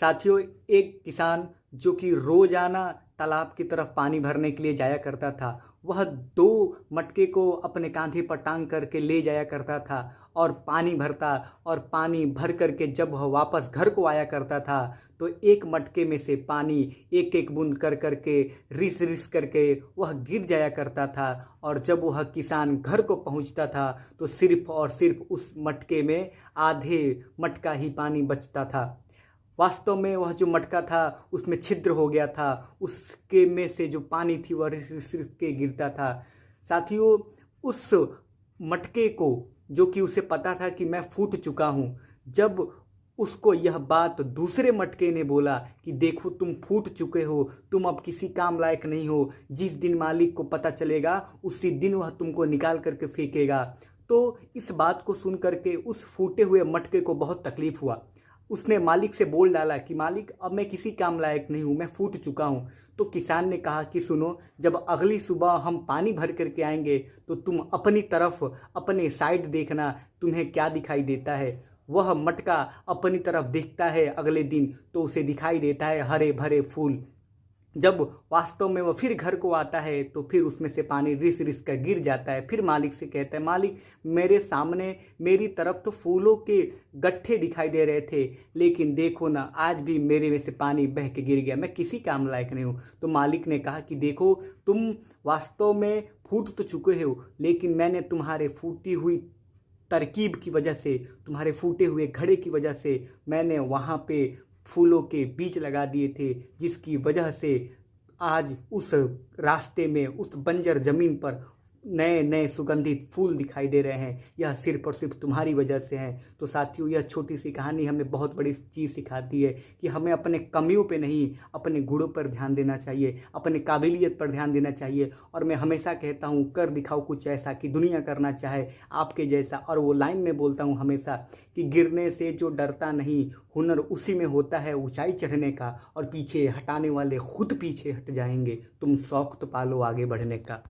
साथियों, एक किसान जो कि रोजाना तालाब की तरफ पानी भरने के लिए जाया करता था, वह 2 मटके को अपने कांधे पर टांग करके ले जाया करता था और पानी भरता। और पानी भर करके जब वह वापस घर को आया करता था तो एक मटके में से पानी एक एक बूंद कर करके रिस रिस करके वह गिर जाया करता था। और जब वह किसान घर को पहुंचता था तो सिर्फ और सिर्फ उस मटके में आधे मटका ही पानी बचता था। वास्तव में वह जो मटका था उसमें छिद्र हो गया था, उसके में से जो पानी थी वह रिस रिस रिस के गिरता था। साथियों, उस मटके को, जो कि उसे पता था कि मैं फूट चुका हूँ, जब उसको यह बात दूसरे मटके ने बोला कि देखो तुम फूट चुके हो, तुम अब किसी काम लायक नहीं हो, जिस दिन मालिक को पता चलेगा उसी दिन वह तुमको निकाल करके फेंकेगा। तो इस बात को सुन करके उस फूटे हुए मटके को बहुत तकलीफ हुआ। उसने मालिक से बोल डाला कि मालिक, अब मैं किसी काम लायक नहीं हूँ, मैं फूट चुका हूँ। तो किसान ने कहा कि सुनो, जब अगली सुबह हम पानी भर करके आएंगे तो तुम अपनी तरफ, अपने साइड देखना, तुम्हें क्या दिखाई देता है। वह मटका अपनी तरफ देखता है अगले दिन तो उसे दिखाई देता है हरे भरे फूल। जब वास्तव में वह फिर घर को आता है तो फिर उसमें से पानी रिस रिस कर गिर जाता है। फिर मालिक से कहता है, मालिक, मेरे सामने मेरी तरफ तो फूलों के गट्ठे दिखाई दे रहे थे, लेकिन देखो ना, आज भी मेरे में से पानी बह के गिर गया, मैं किसी काम लायक नहीं हूँ। तो मालिक ने कहा कि देखो, तुम वास्तव में फूट तो चुके हो, लेकिन मैंने तुम्हारे फूटी हुई तरकीब की वजह से, तुम्हारे फूटे हुए घड़े की वजह से मैंने वहाँ पे फूलों के बीज लगा दिए थे, जिसकी वजह से आज उस रास्ते में, उस बंजर जमीन पर नए नए सुगंधित फूल दिखाई दे रहे हैं। यह सिर्फ और सिर्फ तुम्हारी वजह से है। तो साथियों, यह छोटी सी कहानी हमें बहुत बड़ी चीज़ सिखाती है कि हमें अपने कमियों पे नहीं, अपने गुणों पर ध्यान देना चाहिए, अपने काबिलियत पर ध्यान देना चाहिए। और मैं हमेशा कहता हूँ, कर दिखाओ कुछ ऐसा कि दुनिया करना चाहे आपके जैसा। और वो लाइन में बोलता हूँ हमेशा कि गिरने से जो डरता नहीं, हुनर उसी में होता है ऊंचाई चढ़ने का, और पीछे हटाने वाले खुद पीछे हट जाएंगे। तुम शौक तो पालो आगे बढ़ने का।